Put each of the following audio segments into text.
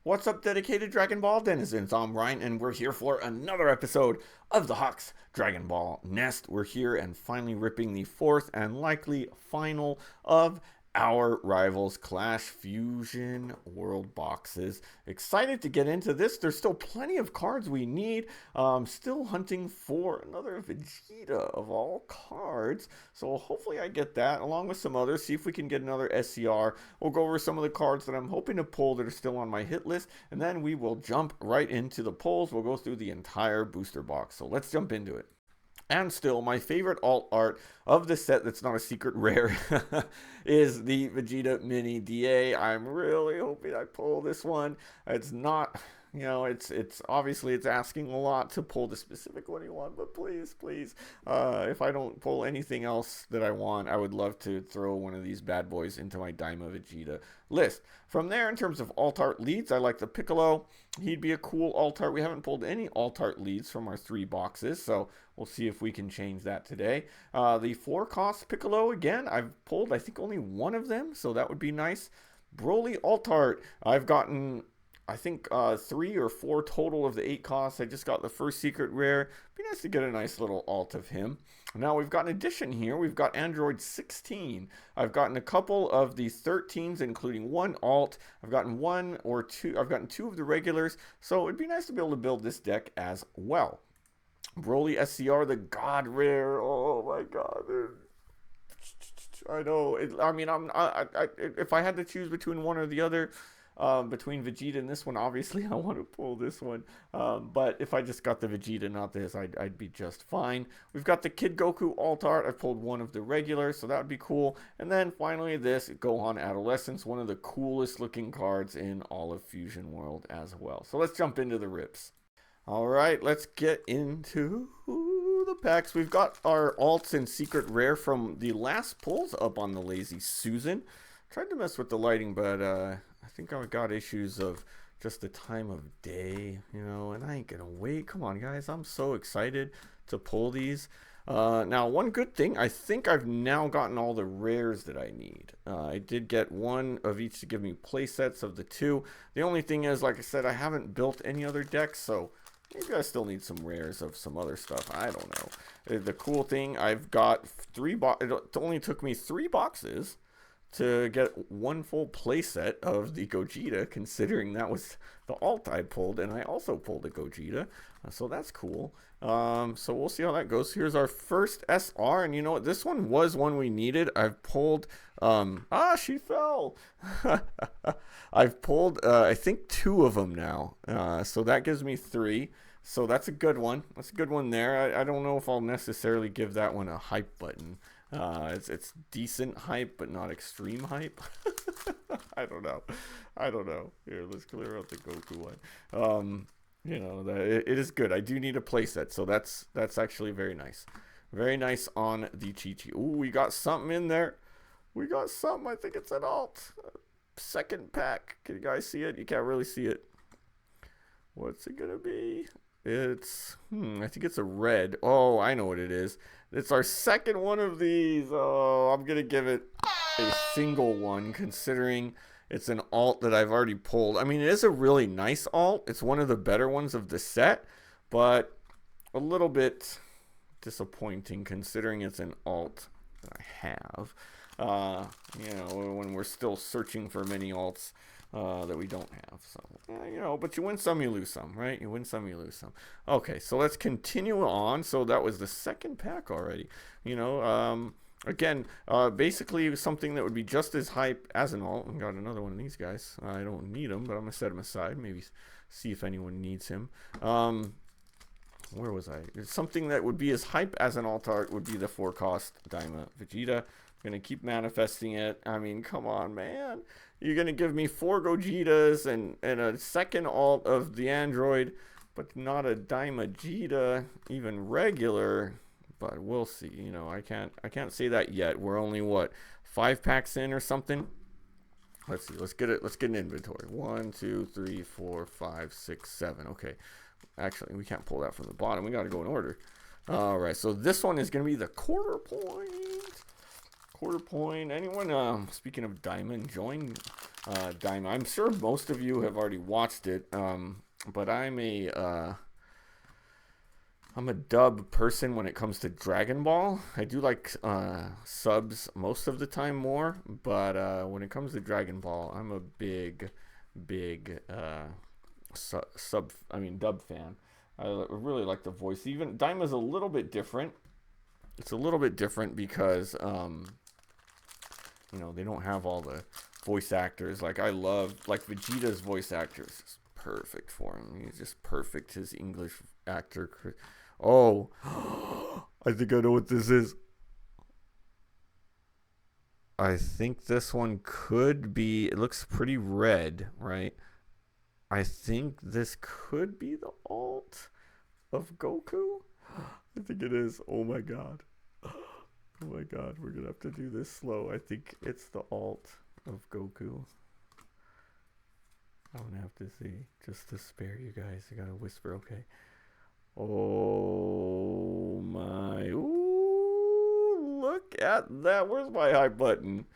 What's up, dedicated Dragon Ball denizens? I'm Ryan, and we're here for another episode of the Hawks Dragon Ball Nest. We're here and finally ripping the fourth and likely final of our Rivals Clash Fusion World boxes. Excited to get into this. There's still plenty of cards we need. Still hunting for another Vegeta of all cards. So hopefully I get that along with some others. See if we can get another SCR. We'll go over some of the cards that I'm hoping to pull that are still on my hit list. And then we will jump right into the pulls. We'll go through the entire booster box. So let's jump into it. And still, my favorite alt art of the set that's not a secret rare is the Vegeta Mini DA. I'm really hoping I pull this one. It's not, you know, it's obviously it's asking a lot to pull the specific one you want, but please, if I don't pull anything else that I want, I would love to throw one of these bad boys into my Daima Vegeta list. From there, in terms of alt art leads, I like the Piccolo. He'd be a cool alt art. We haven't pulled any alt art leads from our 3 boxes, so we'll see if we can change that today. The 4-cost Piccolo, again, I've pulled, I think, only one of them, so that would be nice. Broly alt art, I've gotten, I think, 3 or 4 total of the 8 costs. I just got the first secret rare. Be nice to get a nice little alt of him. Now we've got an addition here. We've got Android 16. I've gotten a couple of the 13s, including 1 alt. I've gotten 1 or 2. I've gotten 2 of the regulars. So it'd be nice to be able to build this deck as well. Broly SCR, the God Rare. Oh my God, dude. I know. If I had to choose between one or the other, between Vegeta and this one, obviously I want to pull this one. But if I just got the Vegeta, not this, I'd be just fine. We've got the Kid Goku Alt art. I pulled one of the regulars, so that would be cool. And then finally this Gohan Adolescence, one of the coolest looking cards in all of Fusion World as well. So let's jump into the rips. All right, let's get into the packs. We've got our alts and secret rare from the last pulls up on the Lazy Susan. Tried to mess with the lighting, but I think I've got issues of just the time of day, you know, and I ain't gonna wait. Come on, guys, I'm so excited to pull these. Now, one good thing, I think I've now gotten all the rares that I need. I did get 1 of each to give me play sets of the 2. The only thing is, like I said, I haven't built any other decks, so maybe I still need some rares of some other stuff. I don't know. The cool thing, I've got 3 boxes. It only took me 3 boxes to get 1 full playset of the Gogeta, considering that was the alt I pulled, and I also pulled a Gogeta, so that's cool. So we'll see how that goes. Here's our first SR, and you know what? This one was one we needed. I've pulled, she fell. I've pulled, I think 2 of them now, so that gives me 3. So that's a good one. That's a good one there. I don't know if I'll necessarily give that one a hype button. It's decent hype, but not extreme hype. I don't know. Here, let's clear out the Goku one. You know, it is good. I do need a playset, so that's actually very nice. Very nice on the Chi-Chi. Ooh, we got something in there. We got something. I think it's an alt. Second pack. Can you guys see it? You can't really see it. What's it gonna be? It's, I think it's a red. Oh, I know what it is. It's our second one of these. Oh, I'm going to give it a single one, considering it's an alt that I've already pulled. I mean, it is a really nice alt. It's one of the better ones of the set, but a little bit disappointing considering it's an alt that I have. You know, when we're still searching for many alts that we don't have. So, you know, but you win some, you lose some, right? You win some, you lose some. Okay, so let's continue on. So that was the second pack already. You know, again, basically something that would be just as hype as an alt. I got another one of these guys. I don't need him, but I'm going to set him aside. Maybe see if anyone needs him. Where was I? Something that would be as hype as an alt art would be the 4-cost Daima Vegeta. I'm going to keep manifesting it. I mean, come on, man. You're going to give me 4 Gogetas and a second alt of the Android, but not a Daima Vegeta, even regular. But we'll see. You know, I can't say that yet. We're only, what, 5 packs in or something? Let's see. Let's get an inventory. 1, 2, 3, 4, 5, 6, 7. Okay. Actually, we can't pull that from the bottom. We got to go in order. All right. So this one is going to be the quarter point. Anyone, speaking of Diamond, enjoying Daima. I'm sure most of you have already watched it, but I'm a dub person when it comes to Dragon Ball. I do like subs most of the time more, but when it comes to Dragon Ball, I'm a big dub fan. I really like the voice. Even Daima's a little bit different. It's a little bit different because they don't have all the voice actors. Like I love Vegeta's voice actors. Is perfect for him. He's just perfect. His English actor. Oh, I think I know what this is. I think this one could be. It looks pretty red, right? I think this could be the alt of Goku. I think it is. Oh my god. Oh my god, we're gonna have to do this slow. I think it's the alt of Goku. I'm gonna have to see. Just to spare you guys, I gotta whisper, okay? Oh my. Ooh, look at that. Where's my high button?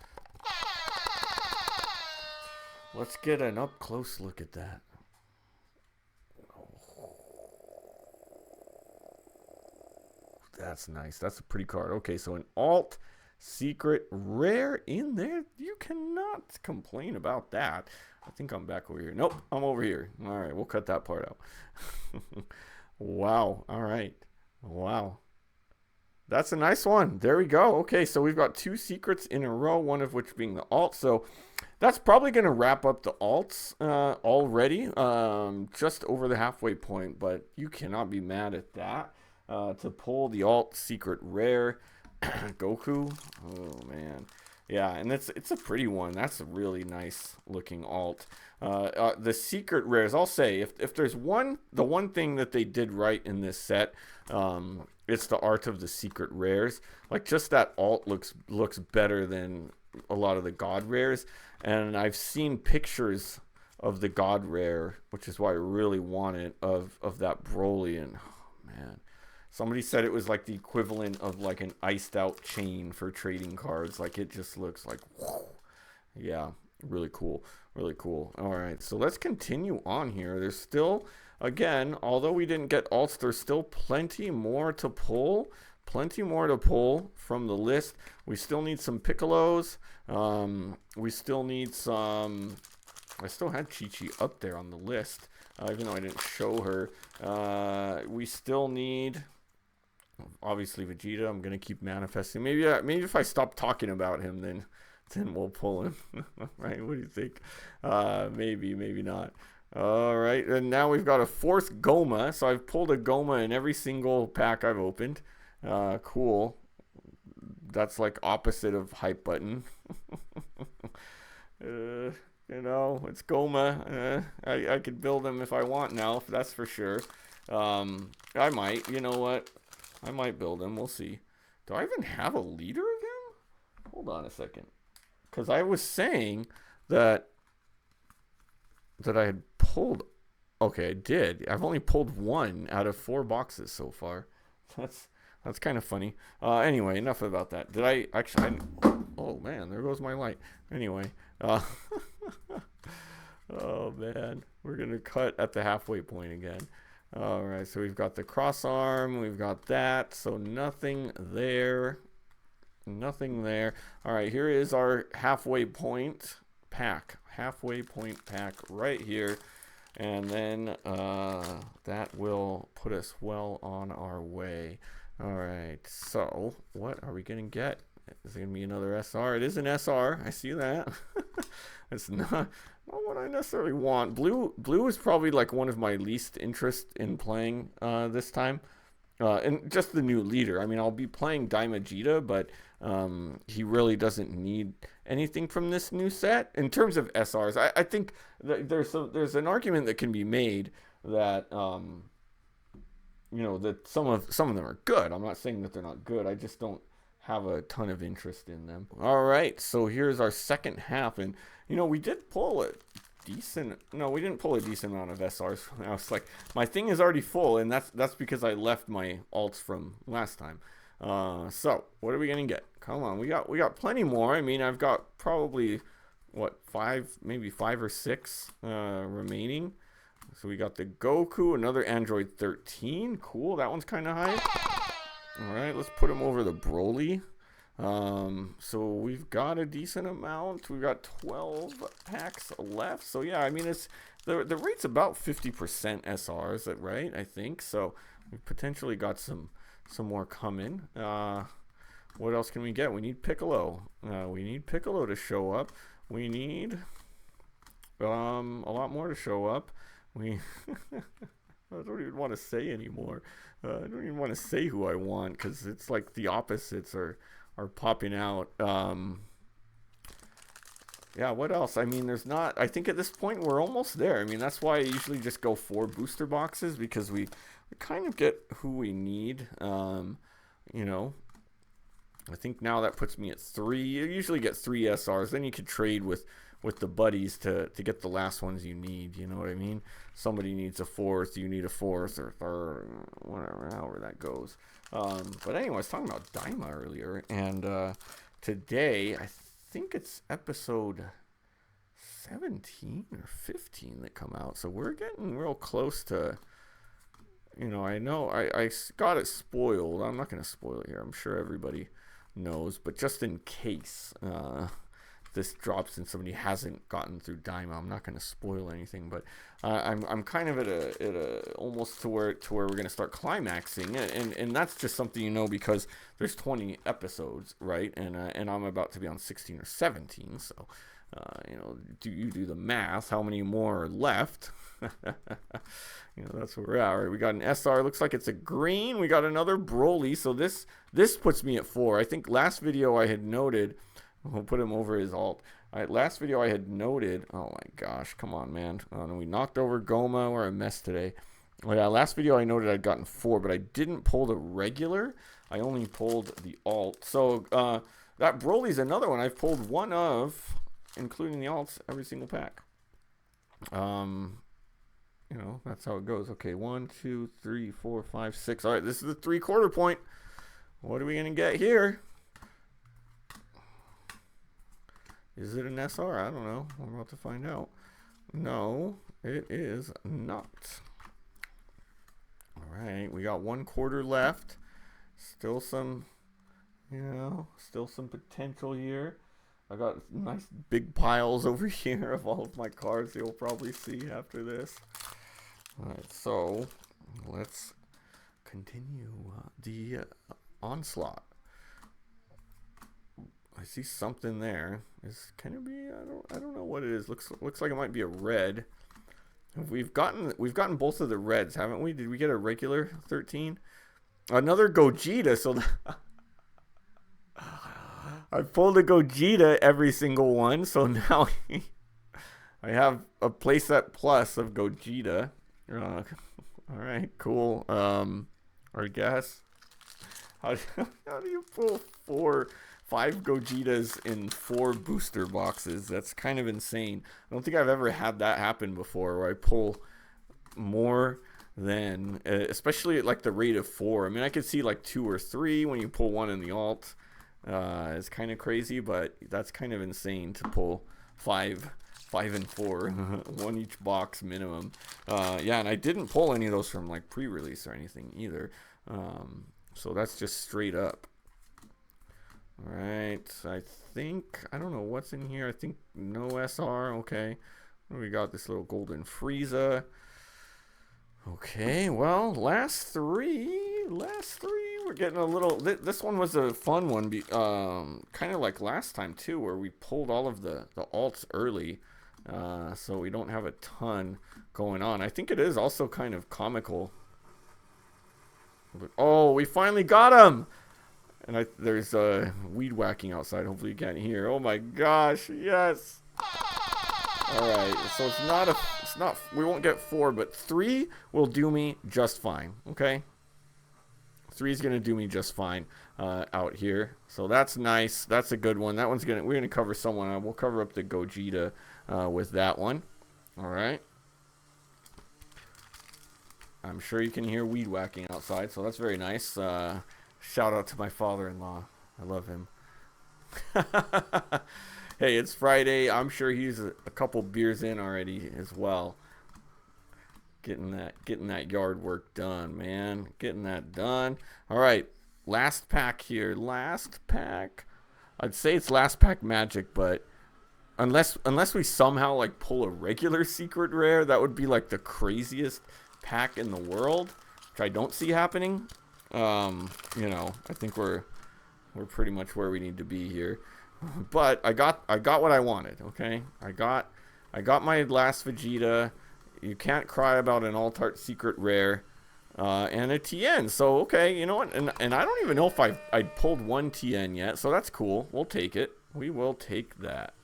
Let's get an up close look at that. That's nice. That's a pretty card. Okay, so an alt secret rare in there. You cannot complain about that. I think I'm back over here. Nope, I'm over here. All right, we'll cut that part out. Wow. All right. Wow. That's a nice one. There we go. Okay, so we've got 2 secrets in a row, one of which being the alt. So that's probably going to wrap up the alts already, just over the halfway point, but you cannot be mad at that. To pull the alt secret rare Goku. Oh man, yeah, and it's a pretty one. That's a really nice looking alt. The secret rares, I'll say, if there's the one thing that they did right in this set, it's the art of the secret rares. Like just that alt looks better than a lot of the god rares, and I've seen pictures of the god rare, which is why I really want it, of that Broly, and oh man. Somebody said it was like the equivalent of like an iced out chain for trading cards. Like it just looks like, whoo. Yeah, really cool. Really cool. All right, so let's continue on here. There's still, again, although we didn't get alts, there's still plenty more to pull. Plenty more to pull from the list. We still need some Piccolos. We still need some, I still had Chi-Chi up there on the list, even though I didn't show her. We still need, obviously, Vegeta. I'm gonna keep manifesting. Maybe if I stop talking about him, then we'll pull him. Right? What do you think? Maybe not. All right, and now we've got a 4th Goma. So I've pulled a Goma in every single pack I've opened. Cool. That's like opposite of hype button. It's Goma. I could build him if I want now. That's for sure. I might. You know what? I might build him. We'll see. Do I even have a leader of him? Hold on a second. Because I was saying that I had pulled. Okay, I did. I've only pulled 1 out of 4 boxes so far. That's kind of funny. Anyway, enough about that. Did I actually? Oh man, there goes my light. Anyway. Oh man, we're gonna cut at the halfway point again. All right, so we've got the cross arm, we've got that, so nothing there. Nothing there. All right, here is our halfway point pack. Halfway point pack right here. And then that will put us well on our way. All right, so what are we going to get? Is it going to be another SR? It is an SR. I see that. It's not what I necessarily want. Blue is probably like one of my least interest in playing this time. And just the new leader. I mean, I'll be playing Daimajita, but he really doesn't need anything from this new set. In terms of SRs, I think there's an argument that can be made that that some of them are good. I'm not saying that they're not good. I just don't have a ton of interest in them. All right, so here's our second half, and we did pull it. We didn't pull a decent amount of SRs. I was like, my thing is already full, and that's because I left my alts from last time. So what are we gonna get? Come on, we got plenty more. I mean, I've got probably what, maybe five or six remaining. So we got the Goku, another Android 13. Cool, that one's kind of high. All right, let's put him over the Broly. So we've got a decent amount. We've got 12 packs left. So yeah, I mean, it's the rate's about 50% SRs, right? I think so. We potentially got some more coming. What else can we get? We need Piccolo. We need Piccolo to show up. We need a lot more to show up. I don't even want to say anymore. I don't even want to say who I want, because it's like the opposites are popping out. Yeah, what else? I mean, there's not... I think at this point we're almost there. I mean, that's why I usually just go 4 booster boxes, because we kind of get who we need. You know, I think now that puts me at 3. You usually get 3 SRs. Then you could trade with the buddies to get the last ones you need. You know what I mean? Somebody needs a 4th, you need a 4th or 3rd, whatever, however that goes. But anyway, I was talking about Daima earlier, and today I think it's episode 17 or 15 that come out. So we're getting real close to, you know I got it spoiled. I'm not going to spoil it here. I'm sure everybody knows, but just in case this drops and somebody hasn't gotten through Daima, I'm not going to spoil anything, but I'm kind of at a almost to where we're going to start climaxing, and that's just something, you know, because there's 20 episodes, right? And I'm about to be on 16 or 17, so you know, do the math, how many more are left? You know, that's where we're at. All right, we got an SR, looks like it's a green. We got another Broly, so this puts me at 4. I think last video I had noted, we'll put him over his alt. All right, last video I had noted, oh my gosh, come on, man. We knocked over Goma. We're a mess today. Oh yeah, last video I noted I'd gotten 4, but I didn't pull the regular. I only pulled the alt. So that Broly's another one I've pulled one of, including the alts, every single pack. You know, that's how it goes. Okay, 1, 2, 3, 4, 5, 6. All right, this is the 3/4 point. What are we going to get here? Is it an SR? I don't know. I'm about to find out. No, it is not. All right, we got 1/4 left. Still some, you know, still some potential here. I got nice big piles over here of all of my cards you'll probably see after this. All right, so let's continue the onslaught. I see something there. It's kind of be, I don't know what it is. Looks like it might be a red. We've gotten both of the reds, haven't we? Did we get a regular 13? Another Gogeta. So I pulled a Gogeta every single one. So now I have a playset plus of Gogeta. All right, cool. I guess. How do you pull 5 Gogetas in 4 booster boxes? That's kind of insane. I don't think I've ever had that happen before, where I pull more than, especially at like the rate of 4. I mean, I could see like 2 or 3 when you pull one in the alt. It's kind of crazy, but that's kind of insane to pull 5 and 4, one each box minimum. Yeah, and I didn't pull any of those from like pre-release or anything either. So that's just straight up. All right, I think, I don't know what's in here. I think no SR. Okay, we got this little golden Frieza. Okay, well, last three. We're getting a little. This one was a fun one, kind of like last time too, where we pulled all of the alts early, so we don't have a ton going on. I think it is also kind of comical. But, oh, we finally got him! And there's weed whacking outside. Hopefully you can't hear. Oh my gosh, yes! Alright, so it's not, we won't get 4, but 3 will do me just fine, okay? 3 is going to do me just fine out here. So that's nice. That's a good one. That one's we're going to cover someone. We'll cover up the Gogeta with that one. Alright. I'm sure you can hear weed whacking outside, so that's very nice. Shout out to my father-in-law. I love him. Hey, it's Friday. I'm sure he's a couple beers in already as well. Getting that yard work done, man. Getting that done. All right, last pack here. Last pack. I'd say it's last pack magic, but unless we somehow like pull a regular secret rare, that would be like the craziest pack in the world, which I don't see happening. I think we're pretty much where we need to be here. But I got what I wanted. Okay, I got my last Vegeta. You can't cry about an Alt Art secret rare, and a TN. So okay, you know what? And I don't even know if I pulled one TN yet. So that's cool. We'll take it. We will take that.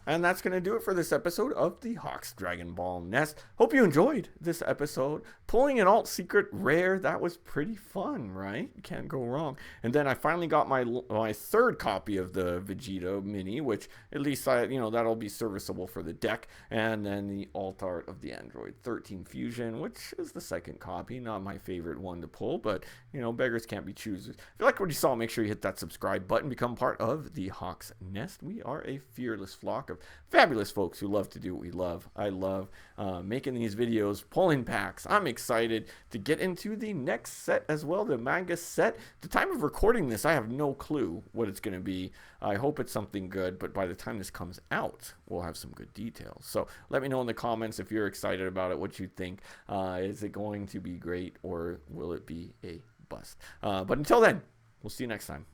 And that's going to do it for this episode of the Hawks Dragon Ball Nest. Hope you enjoyed this episode. Pulling an alt secret rare, that was pretty fun, right? Can't go wrong. And then I finally got my third copy of the Vegeta Mini, which at least that'll be serviceable for the deck. And then the alt art of the Android 13 Fusion, which is the second copy. Not my favorite one to pull, but beggars can't be choosers. If you like what you saw, make sure you hit that subscribe button, become part of the Hawks Nest. We are a fearless flock of fabulous folks who love to do what we love. I love making these videos, pulling packs. I'm excited to get into the next set as well, the manga set. The time of recording this, I have no clue what it's going to be. I hope it's something good, but by the time this comes out, we'll have some good details. So let me know in the comments if you're excited about it, what you think. Is it going to be great, or will it be a bust? But until then, we'll see you next time.